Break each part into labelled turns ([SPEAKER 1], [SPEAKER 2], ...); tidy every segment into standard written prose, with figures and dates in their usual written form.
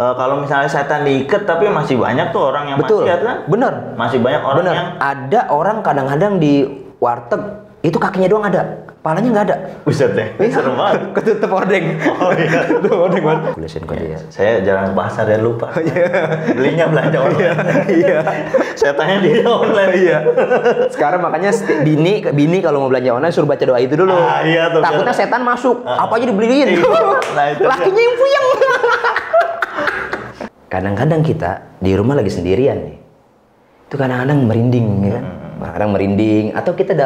[SPEAKER 1] kalau misalnya setan diikat tapi masih banyak tuh orang yang maksiat kan?
[SPEAKER 2] Bener.
[SPEAKER 1] Masih banyak orang yang
[SPEAKER 2] ada orang kadang-kadang di warteg itu kakinya doang ada, palanya nggak ada.
[SPEAKER 1] Buset deh, serem banget.
[SPEAKER 2] Ketutup ordeng.
[SPEAKER 1] Oh iya,
[SPEAKER 2] Ketutup ordeng banget.
[SPEAKER 1] Ya, saya jarang ke pasar dan lupa. Belinya belanja online.
[SPEAKER 2] Iya.
[SPEAKER 1] Saya tanya dia online.
[SPEAKER 2] Iya. Sekarang makanya bini kalau mau belanja online suruh baca doa itu dulu.
[SPEAKER 1] Iya tuh.
[SPEAKER 2] Takutnya setan masuk, apa aja dibeliin.
[SPEAKER 1] Nah, itu
[SPEAKER 2] lakinya yang puyeng. Kadang-kadang kita di rumah lagi sendirian nih. Itu kadang-kadang merinding ya kan? Kadang merinding atau kita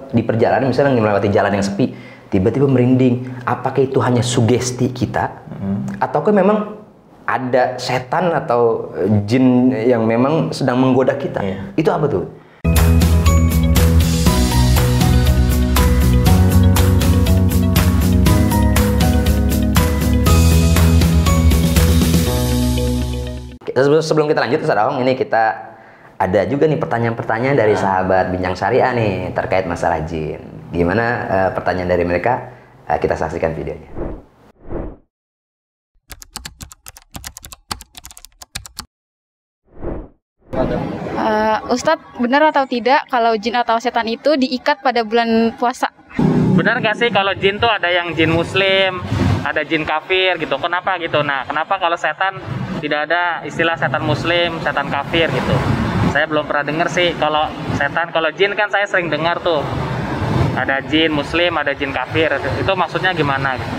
[SPEAKER 2] di perjalanan misalnya melewati jalan yang sepi, tiba-tiba merinding. Apakah itu hanya sugesti kita ataukah memang ada setan atau jin yang memang sedang menggoda kita?
[SPEAKER 1] Iya.
[SPEAKER 2] Itu apa tuh? Sebelum kita lanjut, Ustaz Ahong, ini kita ada juga nih pertanyaan-pertanyaan dari sahabat Bincang Syariah nih terkait masalah jin. Gimana pertanyaan dari mereka? Kita saksikan videonya.
[SPEAKER 3] Ustadz, benar atau tidak kalau jin atau setan itu diikat pada bulan puasa?
[SPEAKER 4] Benar nggak sih kalau jin tuh ada yang jin muslim, ada jin kafir gitu? Kenapa gitu? Nah, kenapa kalau setan tidak ada istilah setan muslim, setan kafir gitu? Saya belum pernah dengar sih kalau setan. Kalau jin kan saya sering dengar tuh. Ada jin muslim, ada jin kafir. Itu maksudnya gimana gitu?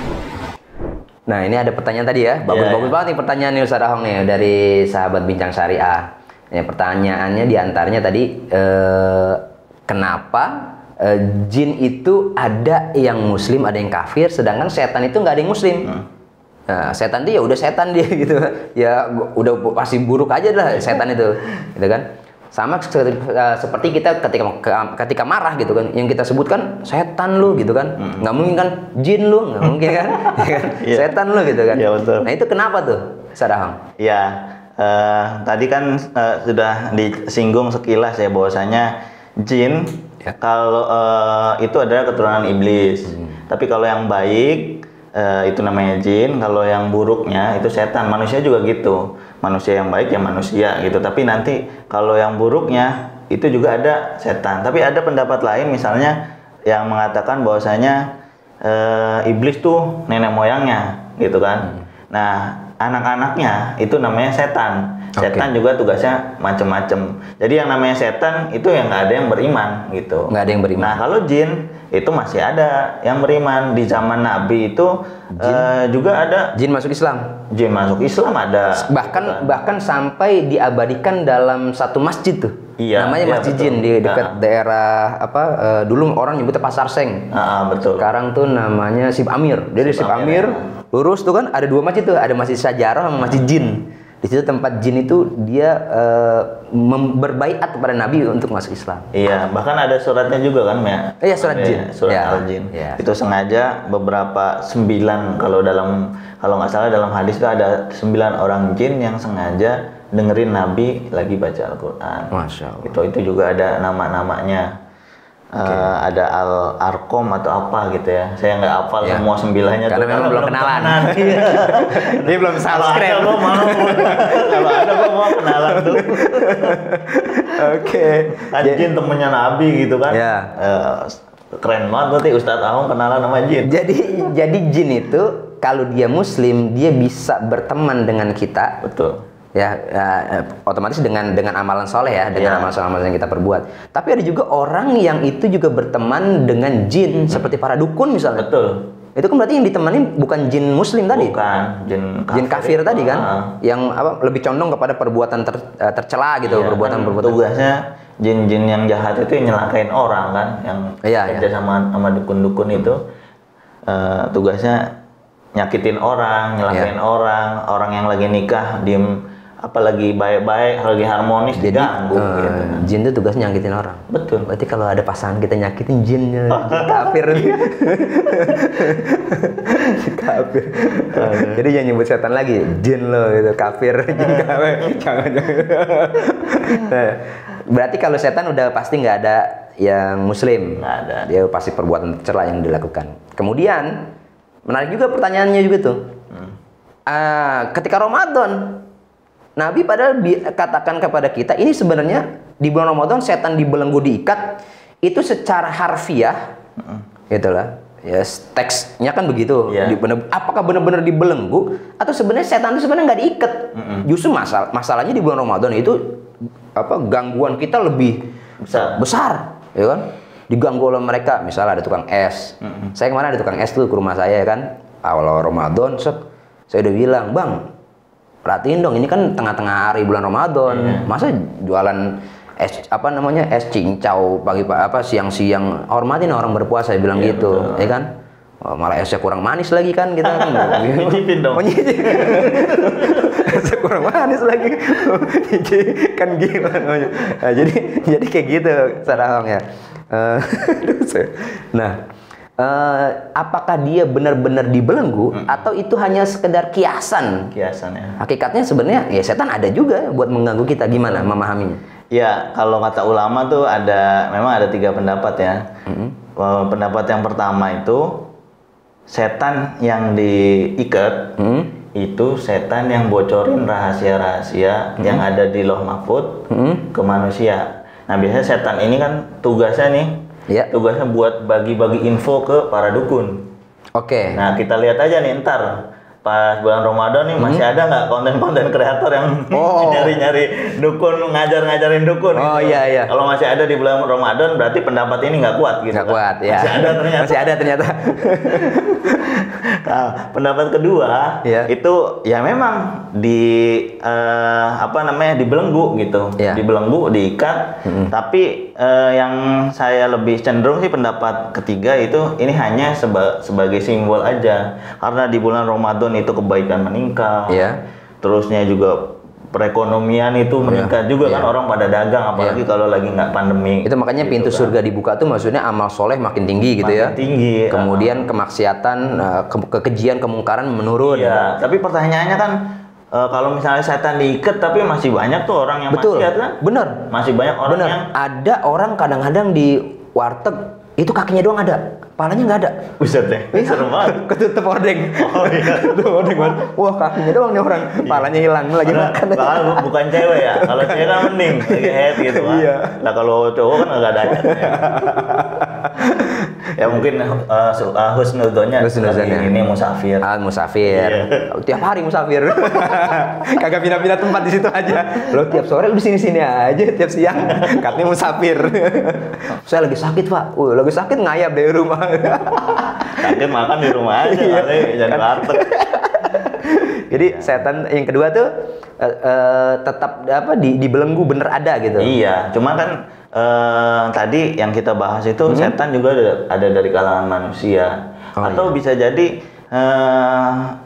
[SPEAKER 2] Nah, ini ada pertanyaan tadi ya. Bagus-bagus banget nih pertanyaan nih Ustaz Ahong nih dari sahabat Bincang Syariah. Ya, pertanyaannya diantaranya tadi kenapa jin itu ada yang muslim, ada yang kafir, sedangkan setan itu nggak ada yang muslim. Nah, setan dia ya udah setan dia gitu, ya udah pasti buruk aja lah setan itu, gitu kan? Sama seperti kita ketika marah gitu kan, yang kita sebutkan setan lu gitu kan, nggak mungkin kan jin lu, nggak mungkin kan, setan lu gitu kan?
[SPEAKER 1] Iya, betul.
[SPEAKER 2] Nah itu kenapa tuh, Ustaz Ahong?
[SPEAKER 1] Ya, tadi kan sudah disinggung sekilas ya bahwasanya jin kalau itu adalah keturunan iblis. Tapi kalau yang baik itu namanya jin, kalau yang buruknya itu setan. Manusia juga gitu. Manusia yang baik ya manusia gitu. Tapi nanti kalau yang buruknya itu juga ada setan. Tapi ada pendapat lain misalnya yang mengatakan bahwasanya iblis tuh nenek moyangnya gitu kan. Nah, anak-anaknya itu namanya setan. Setan juga tugasnya macem-macem. Jadi yang namanya setan itu yang nggak ada yang beriman gitu.
[SPEAKER 2] Nggak ada yang beriman.
[SPEAKER 1] Nah kalau jin itu masih ada yang beriman. Di zaman Nabi itu juga ada.
[SPEAKER 2] Jin masuk Islam.
[SPEAKER 1] Jin masuk Islam ada.
[SPEAKER 2] Bahkan sampai diabadikan dalam satu masjid tuh.
[SPEAKER 1] Iya,
[SPEAKER 2] namanya Masjid
[SPEAKER 1] betul.
[SPEAKER 2] Jin di dekat daerah apa? Dulu orang nyebutnya Pasar Seng.
[SPEAKER 1] Betul.
[SPEAKER 2] Sekarang tuh namanya Sib Amir. Jadi Sib Amir lurus tuh kan ada dua masjid tuh, ada Masjid Sajarah sama Masjid Jin. Di situ tempat jin itu dia berbaiat kepada Nabi untuk masuk Islam.
[SPEAKER 1] Iya, bahkan ada suratnya juga kan, ya?
[SPEAKER 2] Iya, surat jin.
[SPEAKER 1] Surat Al-Jin. Ya. Itu sengaja beberapa 9 kalau nggak salah dalam hadis itu ada 9 orang jin yang sengaja dengerin Nabi lagi baca Al-Qur'an.
[SPEAKER 2] Masya Allah.
[SPEAKER 1] Itu juga ada nama-namanya. Ada Al-Arqam atau apa gitu ya. Saya nggak hafal semua 9-nya
[SPEAKER 2] karena memang belum kenalan. Dia belum subscribe.
[SPEAKER 1] Kalau ada gua mau kenalan tuh.
[SPEAKER 2] Oke.
[SPEAKER 1] Kan jin temennya Nabi gitu kan.
[SPEAKER 2] Ya.
[SPEAKER 1] Keren banget berarti Ustadz Ahong kenalan sama jin.
[SPEAKER 2] Jadi jin itu kalau dia muslim dia bisa berteman dengan kita.
[SPEAKER 1] Betul.
[SPEAKER 2] Ya, otomatis dengan amalan soleh ya, dengan amalan-amalan yang kita perbuat. Tapi ada juga orang yang itu juga berteman dengan jin seperti para dukun misalnya.
[SPEAKER 1] Betul.
[SPEAKER 2] Itu kan berarti yang ditemani bukan jin muslim tadi.
[SPEAKER 1] Bukan,
[SPEAKER 2] jin kafir tadi kan. Yang lebih condong kepada perbuatan tercela gitu, perbuatan.
[SPEAKER 1] Tugasnya jin-jin yang jahat itu yang nyelakain orang kan, yang kerja sama dukun-dukun itu tugasnya nyakitin orang, nyelakain orang yang lagi nikah diem apalagi baik-baik, lagi harmonis diganggu gitu.
[SPEAKER 2] Jin itu tugasnya nyakitin orang.
[SPEAKER 1] Betul.
[SPEAKER 2] Berarti kalau ada pasangan kita nyakitin jinnya, jin kafir. Kafir. Jadi jangan nyebut setan lagi, jin lo gitu, kafir, jin kafir. Jangan. Berarti kalau setan udah pasti nggak ada yang muslim.
[SPEAKER 1] Nggak ada.
[SPEAKER 2] Dia pasti perbuatan tercela yang dilakukan. Kemudian menarik juga pertanyaannya juga tuh. ketika Ramadan, Nabi padahal katakan kepada kita, ini sebenarnya di bulan Ramadan setan dibelenggu diikat, itu secara harfiah, gitulah. Ya, teksnya kan begitu. Apakah benar-benar dibelenggu atau sebenarnya setan itu sebenarnya nggak diikat? Justru masalahnya di bulan Ramadan itu gangguan kita lebih besar, ya kan? Diganggu oleh mereka. Misalnya ada tukang es. Saya kemarin ada tukang es tuh ke rumah saya, ya kan. Awal Ramadan, saya udah bilang, Bang, perhatiin dong, ini kan tengah-tengah hari bulan Ramadan. Masa jualan es es cincau pagi siang-siang, hormatin orang berpuasa, saya bilang gitu, betul. Ya kan? Malah esnya kurang manis lagi kan kita kan.
[SPEAKER 1] Nyicipin dong.
[SPEAKER 2] Esnya kurang manis lagi. Kan gila namanya. Nah, jadi kayak gitu cara ya. Nah, apakah dia benar-benar dibelenggu atau itu hanya sekedar kiasan?
[SPEAKER 1] Kiasan ya.
[SPEAKER 2] Hakikatnya sebenarnya ya setan ada juga buat mengganggu kita. Gimana memahaminya?
[SPEAKER 1] Ya, kalau kata ulama tuh memang ada 3 pendapat ya. Pendapat yang pertama itu setan yang diikat itu setan yang bocorin rahasia-rahasia yang ada di Lauh Mahfuz ke manusia. Nah, biasanya setan ini kan tugasnya nih, tugasnya buat bagi-bagi info ke para dukun.
[SPEAKER 2] Oke.
[SPEAKER 1] Nah, kita lihat aja nih ntar pas bulan Ramadan nih masih ada nggak konten-konten kreator yang nyari-nyari dukun, ngajarin dukun gitu.
[SPEAKER 2] Iya.
[SPEAKER 1] Kalau masih ada di bulan Ramadan berarti pendapat ini nggak kuat gitu.
[SPEAKER 2] Nggak kuat, ya. Masih ada ternyata.
[SPEAKER 1] Nah, pendapat kedua itu ya memang dibelenggu gitu. Dibelenggu, diikat. Tapi yang saya lebih cenderung sih pendapat ketiga itu ini hanya sebagai simbol aja. Karena di bulan Ramadan itu kebaikan meningkat. Terusnya juga perekonomian itu meningkat juga kan, orang pada dagang apalagi kalau lagi nggak pandemi.
[SPEAKER 2] Itu makanya gitu pintu surga dibuka tuh maksudnya amal soleh makin tinggi gitu ya.
[SPEAKER 1] Tinggi.
[SPEAKER 2] Kemudian kemaksiatan, kekejian, kemungkaran menurun.
[SPEAKER 1] Iya. Tapi pertanyaannya kan kalau misalnya setan diikat tapi masih banyak tuh orang yang maksiat kan?
[SPEAKER 2] Bener.
[SPEAKER 1] Masih banyak orang yang
[SPEAKER 2] ada orang kadang-kadang di warteg itu kakinya doang ada, palanya nggak ada.
[SPEAKER 1] Buset deh, seru banget.
[SPEAKER 2] Ketutup ordeng.
[SPEAKER 1] Oh iya.
[SPEAKER 2] Ketutup ordeng banget. Wah, kakinya doang nih orang, palanya hilang lagi makan.
[SPEAKER 1] Bukan cewek ya, kalau cewek kan mending, lagi head gitu kan. Nah kalau cowok kan nggak ada ya. Ya mungkin husnudonnya ini musafir.
[SPEAKER 2] Musafir. Tiap hari musafir. Kagak pindah-pindah tempat di situ aja. Lo tiap sore lu di sini-sini aja, tiap siang katanya musafir. Saya lagi sakit, Pak. Lagi sakit ngayap dari rumah.
[SPEAKER 1] Sakit makan di rumah aja kali, jangan warteg.
[SPEAKER 2] Jadi setan yang kedua tuh tetap dibelenggu bener ada gitu.
[SPEAKER 1] Iya, cuma kan tadi yang kita bahas itu setan juga ada dari kalangan manusia. Atau bisa jadi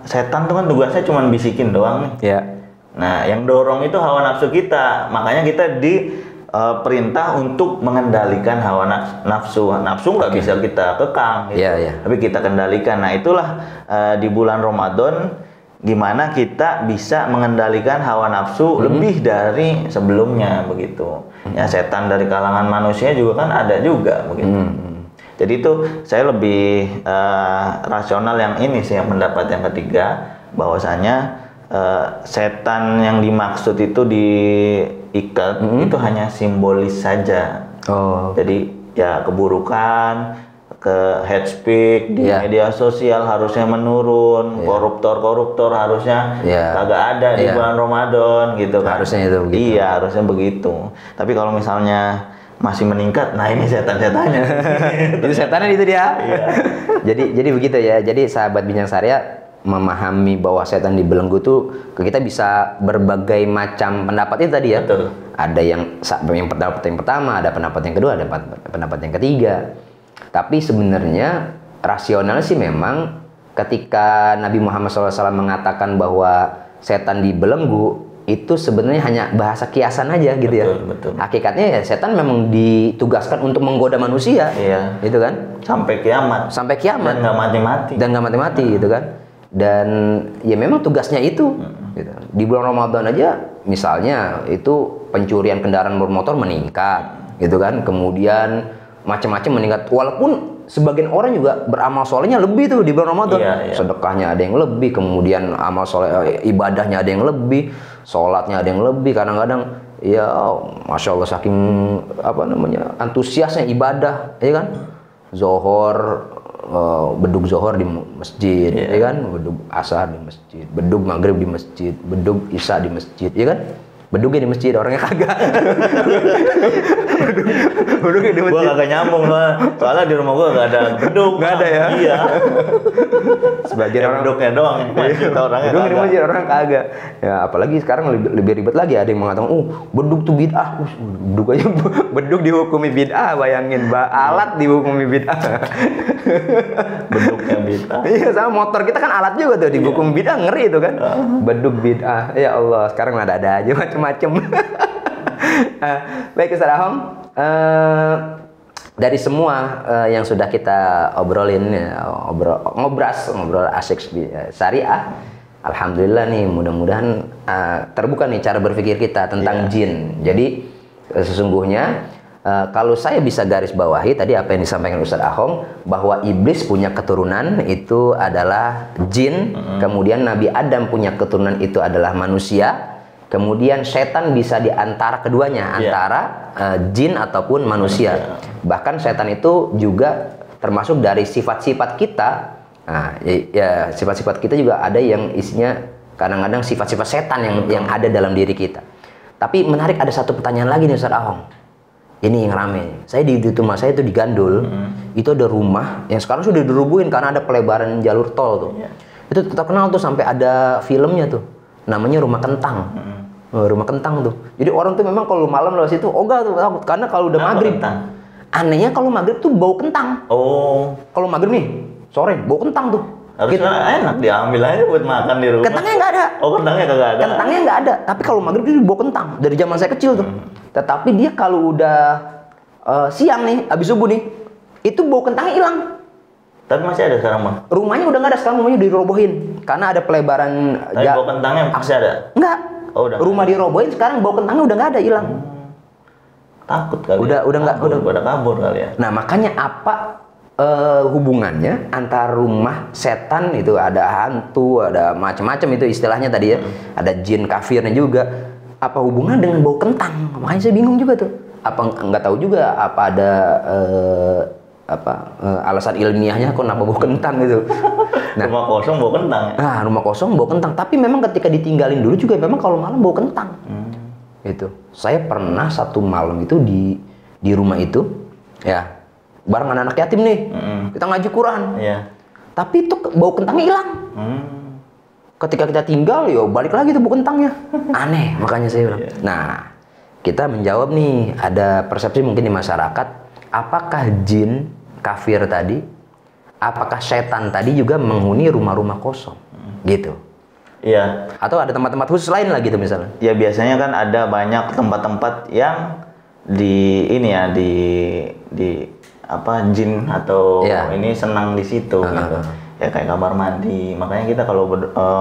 [SPEAKER 1] setan tuh kan tugasnya cuma bisikin doang nih. Nah, yang dorong itu hawa nafsu kita. Makanya kita perintah untuk mengendalikan hawa nafsu. Nafsu nggak bisa kita kekang gitu. Tapi kita kendalikan. Nah, itulah di bulan Ramadan gimana kita bisa mengendalikan hawa nafsu lebih dari sebelumnya begitu. Ya, setan dari kalangan manusia juga kan ada juga begitu. Jadi itu saya lebih rasional yang ini sih, yang pendapat yang ketiga, bahwasanya setan yang dimaksud itu diikat itu hanya simbolis saja. Jadi ya keburukan, ke hate speak di media sosial harusnya menurun, koruptor harusnya kagak ada di bulan Ramadan gitu kan.
[SPEAKER 2] Harusnya itu begitu.
[SPEAKER 1] Iya, harusnya begitu. Tapi kalau misalnya masih meningkat, nah ini setan-setannya.
[SPEAKER 2] Itu setannya itu dia. Jadi begitu ya. Jadi sahabat Bincang Syariah memahami bahwa setan dibelenggu tuh kita bisa berbagai macam pendapat itu tadi ya.
[SPEAKER 1] Betul.
[SPEAKER 2] Ada yang pendapat yang pertama, ada pendapat yang kedua, ada pendapat yang ketiga. Tapi sebenarnya rasional sih memang ketika Nabi Muhammad SAW mengatakan bahwa setan dibelenggu itu sebenarnya hanya bahasa kiasan aja gitu ya.
[SPEAKER 1] Betul.
[SPEAKER 2] Hakikatnya ya setan memang ditugaskan untuk menggoda manusia. Gitu kan?
[SPEAKER 1] Sampai kiamat. Dan nggak mati-mati.
[SPEAKER 2] Gitu kan? Dan ya memang tugasnya itu. Gitu. Di bulan Ramadan aja misalnya itu pencurian kendaraan bermotor meningkat, gitu kan? Kemudian macam-macam meningkat, walaupun sebagian orang juga beramal solehnya lebih tuh di bulan Ramadan.
[SPEAKER 1] Iya.
[SPEAKER 2] Sedekahnya ada yang lebih, kemudian amal soleh ibadahnya ada yang lebih, sholatnya ada yang lebih. Kadang-kadang ya masya Allah saking antusiasnya ibadah, ya kan? Zohor, bedug zohor di masjid, ya kan? Bedug asar di masjid, bedug maghrib di masjid, bedug isya di masjid, ya kan? Bedugnya di masjid, orangnya kagak. Bedugnya di masjid.
[SPEAKER 1] Gua kagak nyambung soalnya di rumah gua gak ada bedug.
[SPEAKER 2] Gak ada ya?
[SPEAKER 1] Iya.
[SPEAKER 2] Sebagian orang
[SPEAKER 1] bedugnya doang. Kita orangnya
[SPEAKER 2] bedug di
[SPEAKER 1] kagak.
[SPEAKER 2] masjid, orang kagak. Ya apalagi sekarang lebih ribet lagi. Ada yang mengatakan, bedug tuh bid'ah. Bedug aja, bedug dihukumi bid'ah. Bayangin, alat dihukumi bid'ah.
[SPEAKER 1] Bedugnya bid'ah.
[SPEAKER 2] Iya, sama motor kita kan alat juga tuh dihukum bid'ah, ngeri itu kan. Bedug bid'ah. Ya Allah, sekarang ada aja macem-macem. Baik Ustaz Ahong, dari semua yang sudah kita obrolin, ngobrol asik syariah, alhamdulillah nih, mudah-mudahan terbuka nih cara berpikir kita tentang jin. Jadi sesungguhnya kalau saya bisa garis bawahi tadi apa yang disampaikan Ustaz Ahong, bahwa iblis punya keturunan itu adalah jin, kemudian Nabi Adam punya keturunan itu adalah manusia. Kemudian setan bisa di antara keduanya, antara jin ataupun manusia. Bahkan setan itu juga termasuk dari sifat-sifat kita. Nah, ya sifat-sifat kita juga ada yang isinya kadang-kadang sifat-sifat setan yang ada dalam diri kita. Tapi menarik, ada satu pertanyaan lagi nih Ustaz Ahong. Ini yang rame. Saya di rumah saya itu di Gandul, itu ada rumah yang sekarang sudah dirubuhin karena ada pelebaran jalur tol tuh. Itu terkenal tuh sampai ada filmnya tuh. Namanya Rumah Kentang. Rumah Kentang tuh. Jadi orang tuh memang kalau malam lewat situ ogah tuh takut karena kalau udah maghrib. Anehnya kalau maghrib tuh bau kentang.
[SPEAKER 1] Oh.
[SPEAKER 2] Kalau maghrib nih sore bau kentang tuh.
[SPEAKER 1] Harusnya enak diambil aja buat makan di rumah.
[SPEAKER 2] Kentangnya nggak ada.
[SPEAKER 1] Oh, kentangnya kagak ada.
[SPEAKER 2] Kentangnya nggak ada. Tapi kalau maghrib itu bau kentang dari zaman saya kecil tuh. Tetapi dia kalau udah siang nih, habis subuh nih, itu bau kentangnya hilang.
[SPEAKER 1] Tapi masih ada sekarang Bang.
[SPEAKER 2] Rumahnya udah nggak ada, sekarang rumahnya dirobohin karena ada pelebaran.
[SPEAKER 1] Tapi bau kentangnya masih ada.
[SPEAKER 2] Enggak.
[SPEAKER 1] Oh, udah.
[SPEAKER 2] Rumah dirobohin, sekarang bau kentangnya udah nggak ada, hilang.
[SPEAKER 1] Takut kali.
[SPEAKER 2] Udah nggak,
[SPEAKER 1] udah kabur kali ya.
[SPEAKER 2] Nah makanya apa hubungannya antara rumah setan itu, ada hantu, ada macam-macam itu istilahnya tadi ya, ada jin kafirnya juga. Apa hubungan dengan bau kentang? Makanya saya bingung juga tuh. Apa nggak tahu juga apa ada alasan ilmiahnya kok kenapa bau kentang gitu.
[SPEAKER 1] Nah, rumah kosong bau kentang ya?
[SPEAKER 2] Nah, rumah kosong bau kentang. Tapi memang ketika ditinggalin dulu juga memang kalau malam bau kentang. Gitu. Saya pernah satu malam itu di rumah itu, ya, bareng anak-anak yatim nih. Kita ngaji Quran.
[SPEAKER 1] Iya.
[SPEAKER 2] Tapi itu bau kentangnya hilang. Ketika kita tinggal, yo balik lagi tuh bau kentangnya. Aneh, makanya saya bilang. Nah, kita menjawab nih, ada persepsi mungkin di masyarakat, apakah jin kafir tadi, apakah setan tadi juga menghuni rumah-rumah kosong, gitu.
[SPEAKER 1] Iya.
[SPEAKER 2] Atau ada tempat-tempat khusus lain lah gitu misalnya.
[SPEAKER 1] Ya biasanya kan ada banyak tempat-tempat yang di ini ya, di apa, jin atau ini senang di situ gitu. Ya kayak kamar mandi. Makanya kita kalau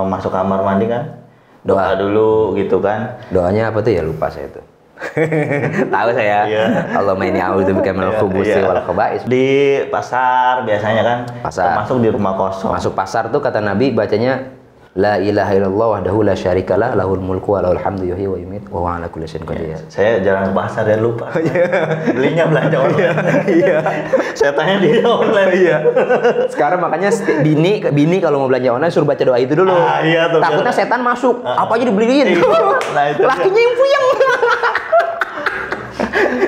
[SPEAKER 1] masuk kamar mandi kan doa dulu gitu kan.
[SPEAKER 2] Doanya apa tuh ya, lupa saya tuh. Tahu saya. Allahumma inni a'udzubika minal khubuthi wal khaba'is.
[SPEAKER 1] Di pasar biasanya kan.
[SPEAKER 2] Pasar.
[SPEAKER 1] Masuk di rumah kosong.
[SPEAKER 2] Masuk pasar tuh kata Nabi bacanya la ilaha illallah wahdahu la syarikalah lahul mulku wa lahul hamdu yuhyi wa yumiit wa huwa ala kulli syai'in qadir.
[SPEAKER 1] Saya jarang ke pasar dan lupa. Belinya belanja online. Iya. Saya tanya dia online. Iya.
[SPEAKER 2] Sekarang makanya bini kalau mau belanja online suruh baca doa itu dulu.
[SPEAKER 1] Iya tuh.
[SPEAKER 2] Takutnya setan masuk. Apa aja dibeliin.
[SPEAKER 1] Nah, itu
[SPEAKER 2] lakinya yang puyeng.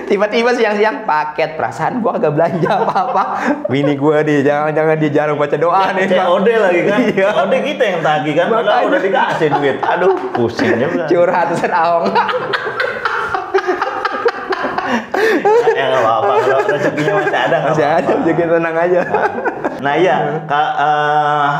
[SPEAKER 2] Tiba-tiba siang-siang paket, perasaan gua kagak belanja apa-apa. Bini gua nih, jangan-jangan dia jarang baca doa nih.
[SPEAKER 1] COD lagi kan. COD kita yang tagih kan, padahal udah dikasih duit. Aduh, pusing juga.
[SPEAKER 2] Curhat Ustaz Ahong.
[SPEAKER 1] Ya nggak apa-apa, kalau rezekinya masih ada.
[SPEAKER 2] Masih ada, jadi tenang aja.
[SPEAKER 1] Nah iya,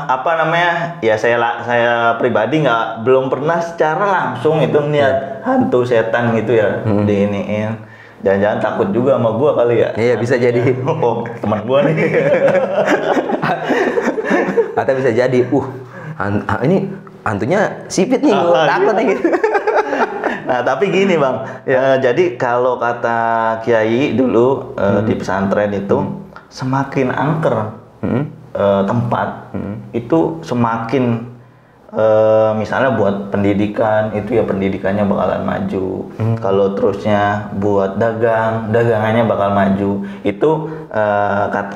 [SPEAKER 1] apa namanya? Ya saya pribadi belum pernah secara langsung itu niat hantu setan gitu ya, diiniin. Jangan-jangan takut juga sama gua kali ya.
[SPEAKER 2] Iya, bisa jadi.
[SPEAKER 1] Oh, teman gua nih.
[SPEAKER 2] Atau bisa jadi, ini hantunya sipit nih, gua takut nih.
[SPEAKER 1] Nah, tapi gini Bang, jadi kalau kata Kiai dulu di pesantren itu, semakin angker tempat, itu semakin misalnya buat pendidikan itu ya pendidikannya bakalan maju. Kalau terusnya buat dagangannya bakal maju. Itu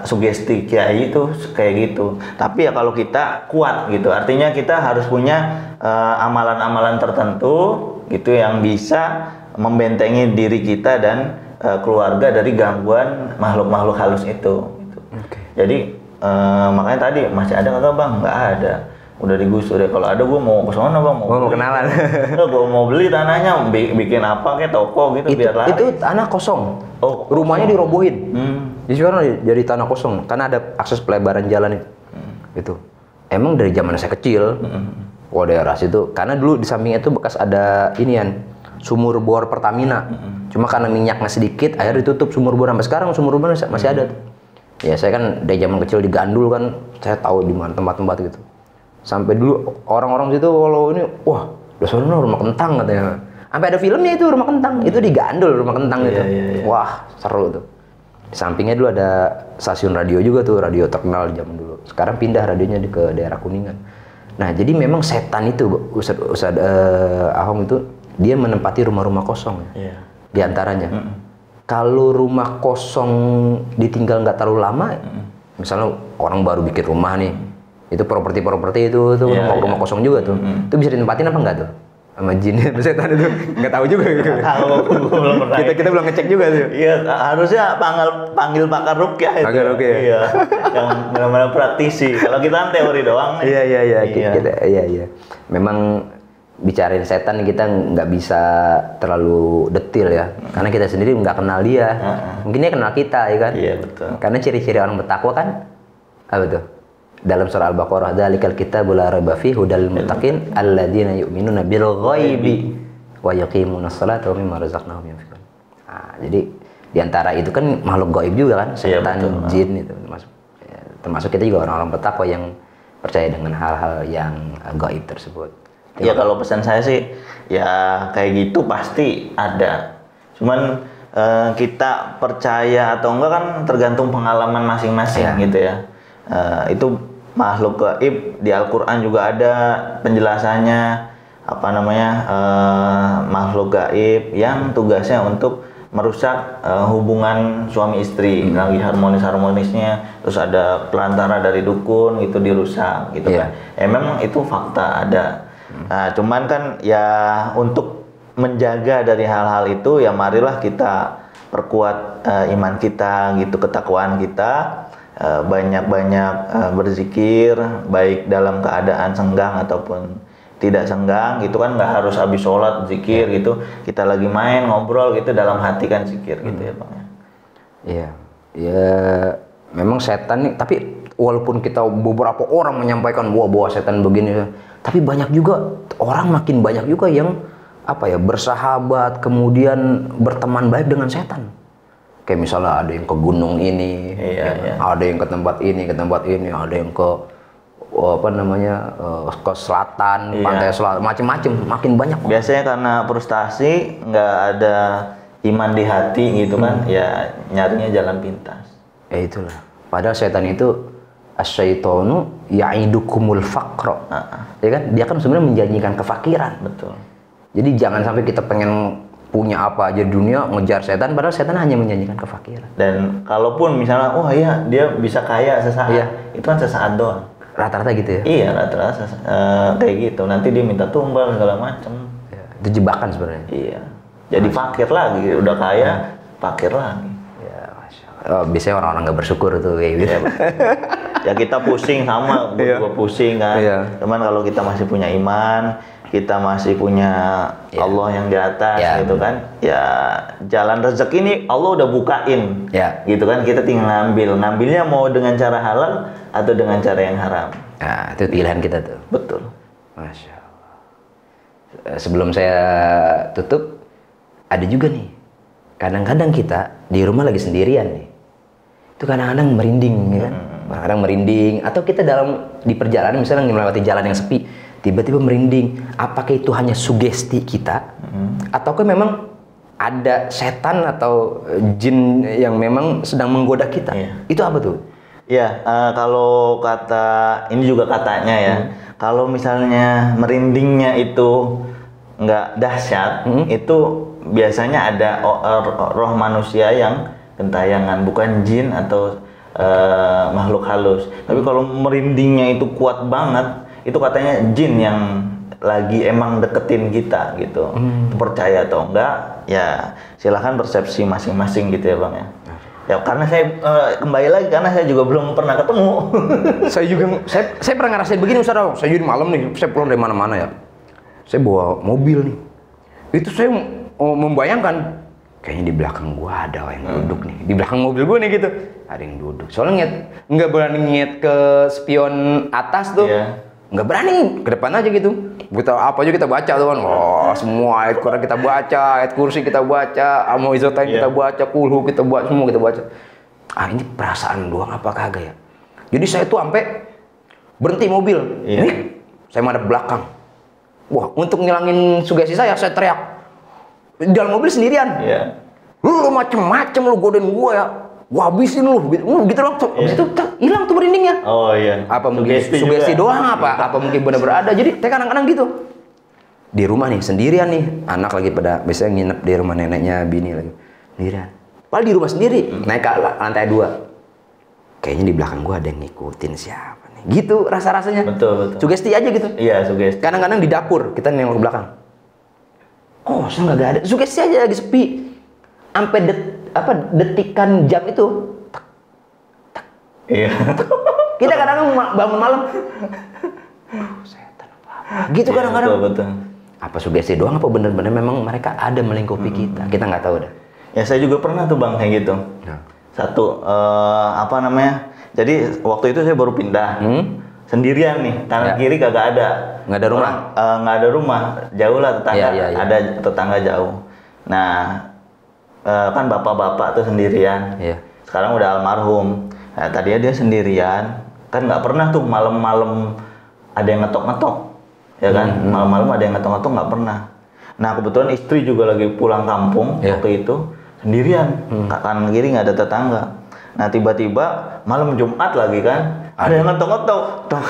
[SPEAKER 1] sugesti kiai itu kayak gitu. Tapi ya kalau kita kuat gitu, artinya kita harus punya amalan-amalan tertentu gitu yang bisa membentengi diri kita dan keluarga dari gangguan makhluk-makhluk halus itu. Gitu. Jadi makanya tadi masih ada kagak bang? Nggak ada. Udah digusur ya. Kalau ada gue mau ke sana bang,
[SPEAKER 2] mau kenalan.
[SPEAKER 1] Gue mau beli tanahnya, bikin apa kayak toko gitu biar laris.
[SPEAKER 2] Itu tanah kosong.
[SPEAKER 1] Oh,
[SPEAKER 2] rumahnya dirobohin. Jadi sekarang jadi tanah kosong karena ada akses pelebaran jalan itu. Itu. Emang dari zaman saya kecil, daerah situ. Karena dulu di sampingnya itu bekas ada inian sumur bor Pertamina. Cuma karena minyaknya sedikit, akhirnya ditutup sumur bor. Sampai sekarang sumur bor masih ada. Ya saya kan dari zaman kecil di Gandul kan, saya tahu di mana tempat-tempat gitu. Sampai dulu orang-orang situ kalau ini, wah, dasarnya rumah kentang katanya. Sampai ada filmnya itu rumah kentang, itu di Gandul rumah kentang gitu. Wah, seru tuh. Di sampingnya dulu ada stasiun radio juga tuh, radio terkenal zaman dulu. Sekarang pindah radionya ke daerah Kuningan. Nah, jadi memang setan itu, Ustadz Ahong itu, dia menempati rumah-rumah kosong ya. Di antaranya. Kalau rumah kosong ditinggal nggak terlalu lama, misalnya orang baru bikin rumah nih, itu properti itu rumah kosong juga tuh. Itu bisa ditempatin apa enggak tuh? Sama jin setan itu nggak tahu juga gitu. Kita belum ngecek juga tuh.
[SPEAKER 1] Iya, harusnya panggil pakar rukyah itu.
[SPEAKER 2] Pakar rukyah.
[SPEAKER 1] Iya. Yang benar-benar praktisi. Kalau kita kan teori doang nih.
[SPEAKER 2] Iya. Memang bicarain setan kita nggak bisa terlalu detil ya. Karena kita sendiri nggak kenal dia. Mungkin dia kenal kita ya kan?
[SPEAKER 1] Iya, betul.
[SPEAKER 2] Karena ciri-ciri orang bertakwa kan apa tuh? Dalam surah Al-Baqarah, "Dzalikal kitabu la raiba fihi hudal muttaqin alladzina yu'minuna bil ghaibi wa yuqimunas salata wa mimma razaqnahum yunfiqun." Nah, jadi di antara itu kan makhluk gaib juga kan, setan, jin itu termasuk kita juga orang-orang bertakwa yang percaya dengan hal-hal yang gaib tersebut.
[SPEAKER 1] Ya kalau pesan saya sih ya kayak gitu pasti ada. Cuman kita percaya atau enggak kan tergantung pengalaman masing-masing gitu ya. Itu makhluk gaib di Al-Quran juga ada penjelasannya makhluk gaib yang tugasnya untuk merusak hubungan suami istri lagi harmonisnya, terus ada pelantara dari dukun itu dirusak gitu kan. Memang itu fakta ada. Nah, cuman kan ya untuk menjaga dari hal-hal itu ya marilah kita perkuat iman kita gitu, ketakwaan kita. Banyak-banyak berzikir baik dalam keadaan senggang ataupun tidak senggang gitu kan, nggak harus habis sholat zikir gitu, kita lagi main ngobrol gitu dalam hati kan zikir gitu ya bang.
[SPEAKER 2] Iya memang setan nih, tapi walaupun kita beberapa orang menyampaikan bahwa setan begini, tapi banyak juga orang makin banyak juga yang bersahabat kemudian berteman baik dengan setan. Kayak misalnya ada yang ke gunung ini, ada yang ke tempat ini, ada yang ke ke selatan, pantai selatan, macam-macam, makin banyak.
[SPEAKER 1] Biasanya karena frustasi, nggak ada iman di hati gitu kan, ya nyarinya jalan pintas.
[SPEAKER 2] Itulah. Padahal setan itu asyaitonu ya'idukumul faqra. Ya kan? Dia kan sebenarnya menjanjikan kefakiran.
[SPEAKER 1] Betul.
[SPEAKER 2] Jadi jangan sampai kita pengen punya apa aja di dunia ngejar setan, padahal setan hanya menjanjikan kefakiran.
[SPEAKER 1] Dan kalaupun misalnya dia bisa kaya sesaat, itu kan sesaat doang.
[SPEAKER 2] Rata-rata gitu ya?
[SPEAKER 1] Iya, rata-rata kayak gitu. Nanti dia minta tumbal segala macam.
[SPEAKER 2] Itu jebakan sebenarnya.
[SPEAKER 1] Iya. Jadi fakir lagi, udah kaya, fakir lagi.
[SPEAKER 2] Ya, Masya Allah. Biasanya orang-orang nggak bersyukur tuh kayak gitu.
[SPEAKER 1] Ya kita pusing sama, gue juga pusing kan. Cuman kalau kita masih punya iman, kita masih punya Allah yang di atas gitu kan, ya jalan rezeki ini Allah udah bukain gitu kan, kita tinggal ngambilnya mau dengan cara halal atau dengan cara yang haram.
[SPEAKER 2] Nah, itu pilihan kita tuh.
[SPEAKER 1] Betul.
[SPEAKER 2] Masya Allah. Sebelum saya tutup, ada juga nih, kadang-kadang kita di rumah lagi sendirian nih, itu kadang-kadang merinding ya kan, kadang merinding, atau kita di perjalanan misalnya melewati jalan yang sepi, tiba-tiba merinding. Apakah itu hanya sugesti kita, ataukah memang ada setan atau jin yang memang sedang menggoda kita. Itu apa tuh?
[SPEAKER 1] Ya, kalau kata ini juga katanya ya, kalau misalnya merindingnya itu nggak dahsyat, itu biasanya ada roh manusia yang gentayangan, bukan jin atau makhluk halus. Tapi kalau merindingnya itu kuat banget, itu katanya jin yang lagi emang deketin kita gitu. Percaya atau enggak, ya silahkan persepsi masing-masing gitu ya Bang ya. Ya karena saya kembali lagi karena saya juga belum pernah ketemu.
[SPEAKER 2] saya pernah ngerasain begini Ustaz. Saya jadi malam nih, saya pulang dari mana-mana ya. Saya bawa mobil nih. Itu saya membayangkan kayaknya di belakang gua ada yang duduk nih. Di belakang mobil gua nih gitu. Ada yang duduk. Soalnya nggak berani ngiat ke spion atas tuh. Nggak berani, ke depan aja gitu. Kita apa aja kita baca tuh kan. Oh, semua ayat Quran kita baca, ayat kursi kita baca, Al-Mu'izzatain kita baca, Kulhu kita baca, semua kita baca. Ini perasaan doang apa kagak ya? Jadi saya tuh sampai berhenti mobil. Nih, saya madep belakang. Wah, untuk ngilangin sugesti saya teriak. Di dalam mobil sendirian. Lu macem-macem lu godain gua ya. Gua habisin lu gitu loh. Habis itu hilang tuh merindingnya.
[SPEAKER 1] Oh iya.
[SPEAKER 2] Apa mungkin sugesti doang apa mungkin benar-benar ada. Jadi kayak kadang-kadang gitu. Di rumah nih sendirian nih, anak lagi pada biasanya nginep di rumah neneknya, bini lagi sendirian. Padahal di rumah sendiri, naik ke lantai 2. Kayaknya di belakang gua ada yang ngikutin siapa nih. Gitu rasa-rasanya.
[SPEAKER 1] Betul.
[SPEAKER 2] Sugesti aja gitu.
[SPEAKER 1] Iya, sugesti.
[SPEAKER 2] Kadang-kadang di dapur kita nengok ke belakang. Oh, saya nggak ada. Sugesti aja lagi sepi. Sampai detikan jam itu.
[SPEAKER 1] Iya.
[SPEAKER 2] Kita kadang-kadang bangun malam. Setan apa? Gitu kadang-kadang.
[SPEAKER 1] Betul.
[SPEAKER 2] Apa sugesti doang apa bener-bener memang mereka ada melingkupi kita? Kita nggak tahu dah.
[SPEAKER 1] Ya saya juga pernah tuh Bang kayak gitu. Satu apa namanya? Jadi waktu itu saya baru pindah. Sendirian nih, kanan kiri kagak ada.
[SPEAKER 2] Nggak ada rumah?
[SPEAKER 1] Nggak ada rumah, jauh lah tetangga. Ada tetangga jauh. Nah, kan bapak-bapak tuh sendirian. Sekarang udah almarhum. Nah, tadinya dia sendirian. Kan nggak pernah tuh malam-malam ada yang ngetok-ngetok. Ya kan? Malam-malam ada yang ngetok-ngetok nggak pernah. Nah, kebetulan istri juga lagi pulang kampung waktu itu. Sendirian. Kanan kiri nggak ada tetangga. Nah, tiba-tiba malam Jumat lagi kan. Ada yang ngetok-ngetok, tok.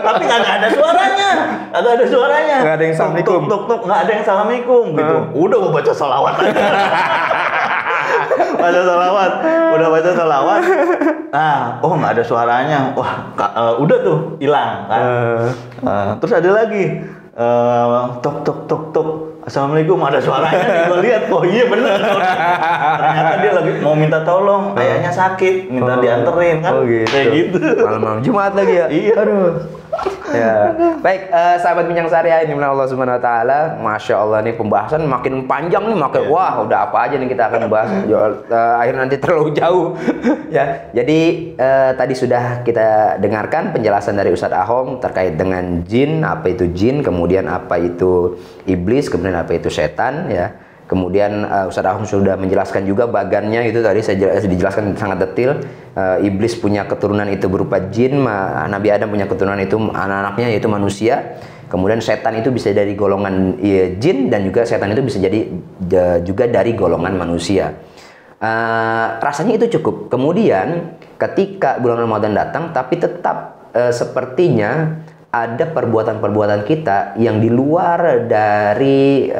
[SPEAKER 1] Tapi nggak ada suaranya,
[SPEAKER 2] Nggak ada yang assalamualaikum.
[SPEAKER 1] Tok, nggak ada yang assalamualaikum gitu. Udah mau baca sholawat aja. Udah baca sholawat. Nah, nggak ada suaranya. Wah, udah tuh hilang kan. Terus ada lagi, tok. Assalamualaikum, ada suaranya. Gue lihat, oh iya bener. Ternyata dia lagi mau minta tolong, ayahnya sakit, minta dianterin kan.
[SPEAKER 2] Gitu.
[SPEAKER 1] Kayak gitu.
[SPEAKER 2] Malam-malam Jumat lagi ya.
[SPEAKER 1] Iya.
[SPEAKER 2] Aduh. Ya. Baik, sahabat Bincang Syariah ini Allah Subhanahu wa taala. Masya Allah nih pembahasan makin panjang nih, wah udah apa aja nih kita akan bahas. Akhirnya nanti terlalu jauh. Ya. Jadi tadi sudah kita dengarkan penjelasan dari Ustadz Ahong terkait dengan jin, apa itu jin, kemudian apa itu iblis, kemudian apa itu setan ya. Kemudian Ustadz Ahong sudah menjelaskan juga bagannya itu tadi saya dijelaskan sangat detail. Iblis punya keturunan itu berupa jin, Nabi Adam punya keturunan itu anak-anaknya yaitu manusia. Kemudian setan itu bisa dari golongan jin dan juga setan itu bisa jadi juga dari golongan manusia. Rasanya itu cukup. Kemudian ketika bulan Ramadan datang tapi tetap sepertinya ada perbuatan-perbuatan kita yang di luar dari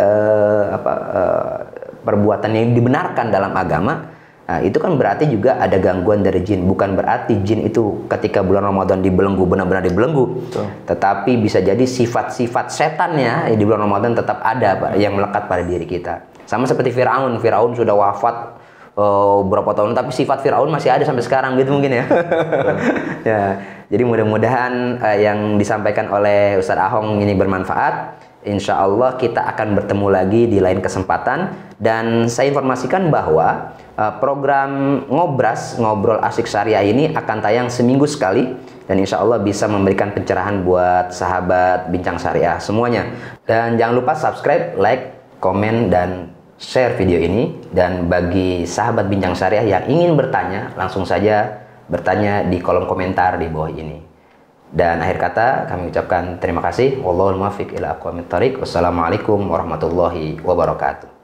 [SPEAKER 2] perbuatan yang dibenarkan dalam agama. Nah, itu kan berarti juga ada gangguan dari jin. Bukan berarti jin itu ketika bulan Ramadan dibelenggu, benar-benar dibelenggu. Tetapi bisa jadi sifat-sifat setannya di bulan Ramadan tetap ada Pak, yang melekat pada diri kita. Sama seperti Firaun. Firaun sudah wafat berapa tahun, tapi sifat Firaun masih ada sampai sekarang gitu mungkin ya. Ya. Jadi mudah-mudahan yang disampaikan oleh Ustadz Ahong ini bermanfaat. Insya Allah kita akan bertemu lagi di lain kesempatan. Dan saya informasikan bahwa program Ngobrol Asik Syariah ini akan tayang seminggu sekali. Dan insya Allah bisa memberikan pencerahan buat sahabat Bincang Syariah semuanya. Dan jangan lupa subscribe, like, komen, dan share video ini. Dan bagi sahabat Bincang Syariah yang ingin bertanya, langsung saja bertanya di kolom komentar di bawah ini. Dan akhir kata kami ucapkan terima kasih. Wallahul muwaffiq ila aqwamit thoriq. Wassalamualaikum warahmatullahi wabarakatuh.